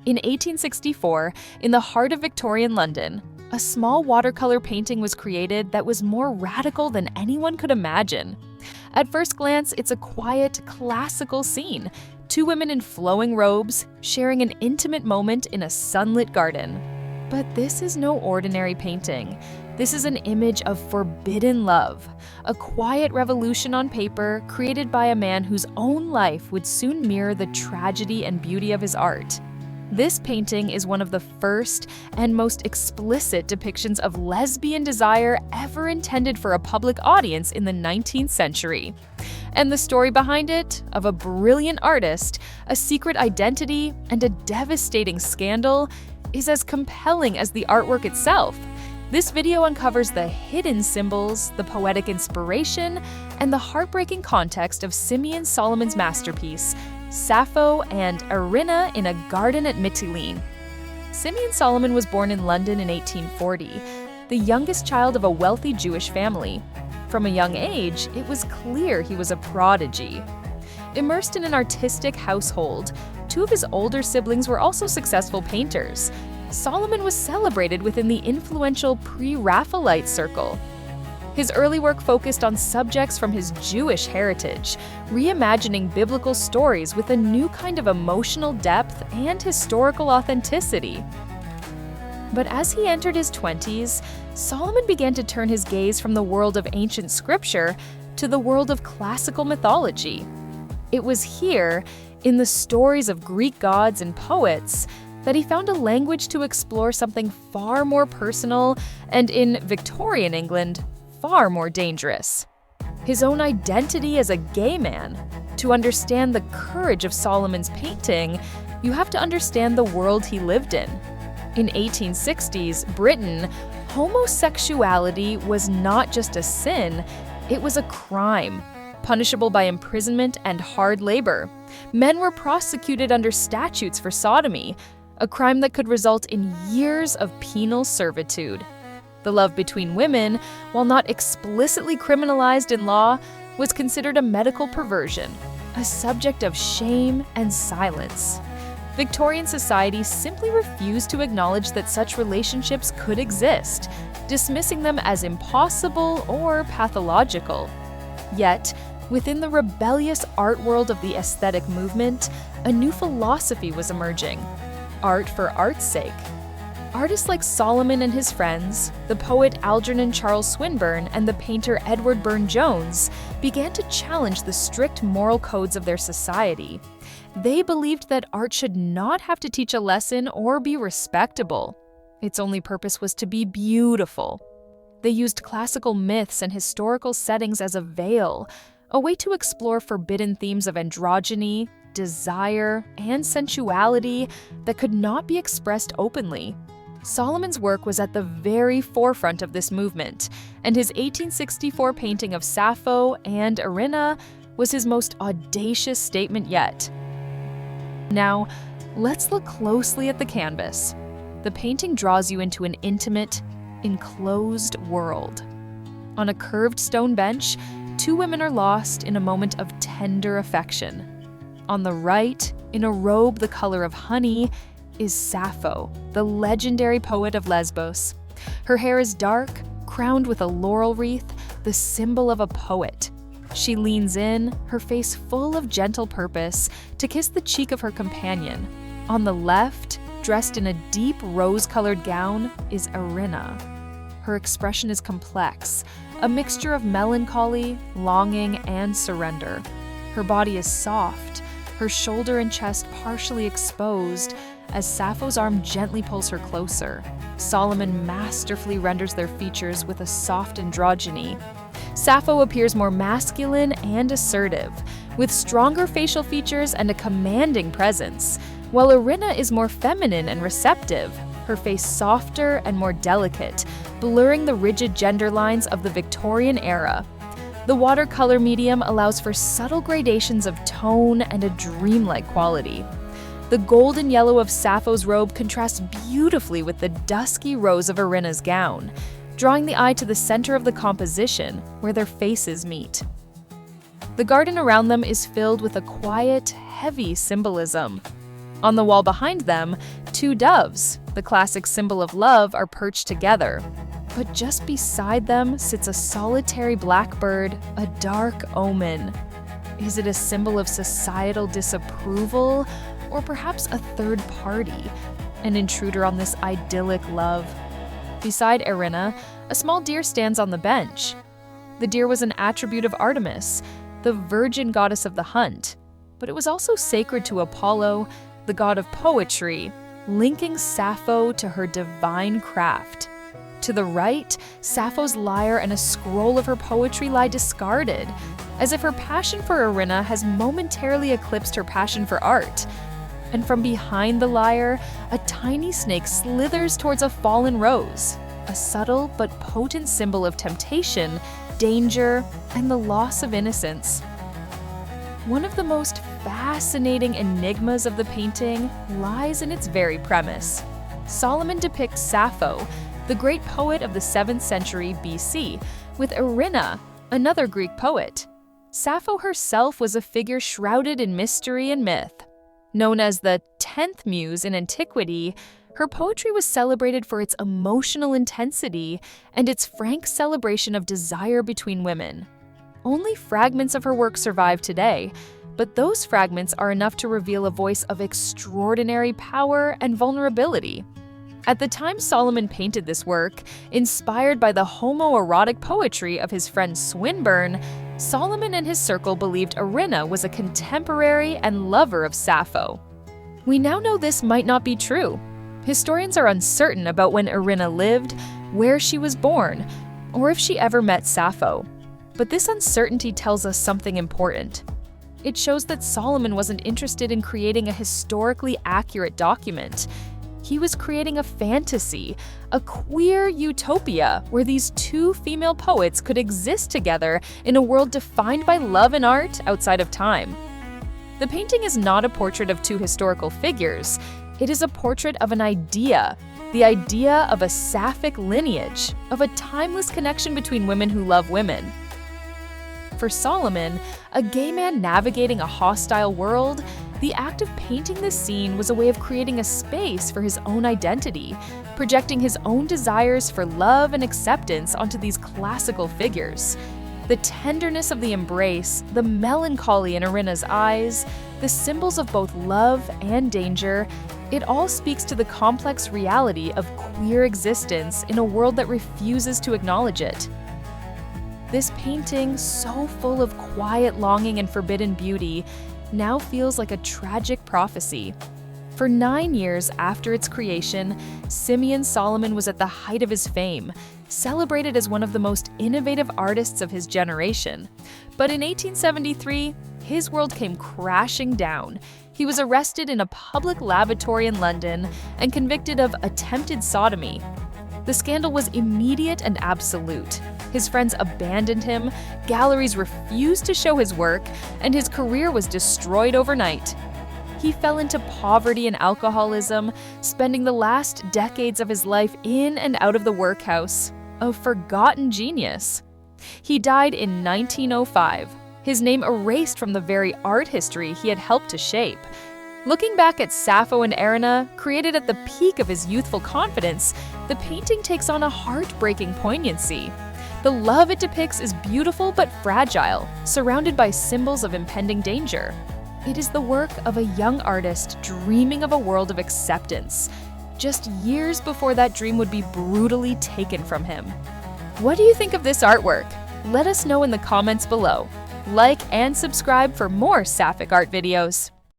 In 1864, in the heart of Victorian London, a small watercolor painting was created that was more radical than anyone could imagine. At first glance, it's a quiet, classical scene. Two women in flowing robes, sharing an intimate moment in a sunlit garden. But this is no ordinary painting. This is an image of forbidden love, a quiet revolution on paper created by a man whose own life would soon mirror the tragedy and beauty of his art. This painting is one of the first and most explicit depictions of lesbian desire ever intended for a public audience in the 19th century. And the story behind it, of a brilliant artist, a secret identity, and a devastating scandal, is as compelling as the artwork itself. This video uncovers the hidden symbols, the poetic inspiration, and the heartbreaking context of Simeon Solomon's masterpiece, Sappho and Erinna in a Garden at Mytilene. Simeon Solomon was born in London in 1840, the youngest child of a wealthy Jewish family. From a young age, it was clear he was a prodigy. Immersed in an artistic household, two of his older siblings were also successful painters. Solomon was celebrated within the influential Pre-Raphaelite circle. His early work focused on subjects from his Jewish heritage, reimagining biblical stories with a new kind of emotional depth and historical authenticity. But as he entered his 20s, Solomon began to turn his gaze from the world of ancient scripture to the world of classical mythology. It was here, in the stories of Greek gods and poets, that he found a language to explore something far more personal and, in Victorian England, far more dangerous: his own identity as a gay man. To understand the courage of Solomon's painting, you have to understand the world he lived in. In 1860s Britain, homosexuality was not just a sin, it was a crime, punishable by imprisonment and hard labor. Men were prosecuted under statutes for sodomy, a crime that could result in years of penal servitude. The love between women, while not explicitly criminalized in law, was considered a medical perversion, a subject of shame and silence. Victorian society simply refused to acknowledge that such relationships could exist, dismissing them as impossible or pathological. Yet, within the rebellious art world of the aesthetic movement, a new philosophy was emerging: art for art's sake. Artists like Solomon and his friends, the poet Algernon Charles Swinburne, and the painter Edward Burne-Jones began to challenge the strict moral codes of their society. They believed that art should not have to teach a lesson or be respectable. Its only purpose was to be beautiful. They used classical myths and historical settings as a veil, a way to explore forbidden themes of androgyny, desire, and sensuality that could not be expressed openly. Solomon's work was at the very forefront of this movement, and his 1864 painting of Sappho and Erinna was his most audacious statement yet. Now, let's look closely at the canvas. The painting draws you into an intimate, enclosed world. On a curved stone bench, two women are lost in a moment of tender affection. On the right, in a robe the color of honey, is Sappho, the legendary poet of Lesbos. Her hair is dark, crowned with a laurel wreath, the symbol of a poet. She leans in, her face full of gentle purpose, to kiss the cheek of her companion. On the left, dressed in a deep rose-colored gown, is Erinna. Her expression is complex, a mixture of melancholy, longing, and surrender. Her body is soft, her shoulder and chest partially exposed, as Sappho's arm gently pulls her closer. Solomon masterfully renders their features with a soft androgyny. Sappho appears more masculine and assertive, with stronger facial features and a commanding presence, while Erinna is more feminine and receptive, her face softer and more delicate, blurring the rigid gender lines of the Victorian era. The watercolor medium allows for subtle gradations of tone and a dreamlike quality. The golden yellow of Sappho's robe contrasts beautifully with the dusky rose of Erinna's gown, drawing the eye to the center of the composition, where their faces meet. The garden around them is filled with a quiet, heavy symbolism. On the wall behind them, two doves, the classic symbol of love, are perched together. But just beside them sits a solitary blackbird, a dark omen. Is it a symbol of societal disapproval, or perhaps a third party, an intruder on this idyllic love? Beside Erinna, a small deer stands on the bench. The deer was an attribute of Artemis, the virgin goddess of the hunt, but it was also sacred to Apollo, the god of poetry, linking Sappho to her divine craft. To the right, Sappho's lyre and a scroll of her poetry lie discarded, as if her passion for Erinna has momentarily eclipsed her passion for art. And from behind the lyre, a tiny snake slithers towards a fallen rose, a subtle but potent symbol of temptation, danger, and the loss of innocence. One of the most fascinating enigmas of the painting lies in its very premise. Solomon depicts Sappho, the great poet of the 7th century BC, with Erinna, another Greek poet. Sappho herself was a figure shrouded in mystery and myth. Known as the 10th muse in antiquity, her poetry was celebrated for its emotional intensity and its frank celebration of desire between women. Only fragments of her work survive today, but those fragments are enough to reveal a voice of extraordinary power and vulnerability. At the time Solomon painted this work, inspired by the homoerotic poetry of his friend Swinburne, Solomon and his circle believed Erinna was a contemporary and lover of Sappho. We now know this might not be true. Historians are uncertain about when Erinna lived, where she was born, or if she ever met Sappho. But this uncertainty tells us something important. It shows that Solomon wasn't interested in creating a historically accurate document. He was creating a fantasy, a queer utopia where these two female poets could exist together in a world defined by love and art outside of time. The painting is not a portrait of two historical figures. It is a portrait of an idea, the idea of a Sapphic lineage, of a timeless connection between women who love women. For Solomon, a gay man navigating a hostile world, the act of painting this scene was a way of creating a space for his own identity, projecting his own desires for love and acceptance onto these classical figures. The tenderness of the embrace, the melancholy in Erinna's eyes, the symbols of both love and danger, it all speaks to the complex reality of queer existence in a world that refuses to acknowledge it. This painting, so full of quiet longing and forbidden beauty, now feels like a tragic prophecy. For 9 years after its creation, Simeon Solomon was at the height of his fame, celebrated as one of the most innovative artists of his generation. But in 1873, his world came crashing down. He was arrested in a public lavatory in London and convicted of attempted sodomy. The scandal was immediate and absolute. His friends abandoned him, galleries refused to show his work, and his career was destroyed overnight. He fell into poverty and alcoholism, spending the last decades of his life in and out of the workhouse, a forgotten genius. He died in 1905, his name erased from the very art history he had helped to shape. Looking back at Sappho and Erinna, created at the peak of his youthful confidence, the painting takes on a heartbreaking poignancy. The love it depicts is beautiful but fragile, surrounded by symbols of impending danger. It is the work of a young artist dreaming of a world of acceptance, just years before that dream would be brutally taken from him. What do you think of this artwork? Let us know in the comments below. Like and subscribe for more Sapphic art videos.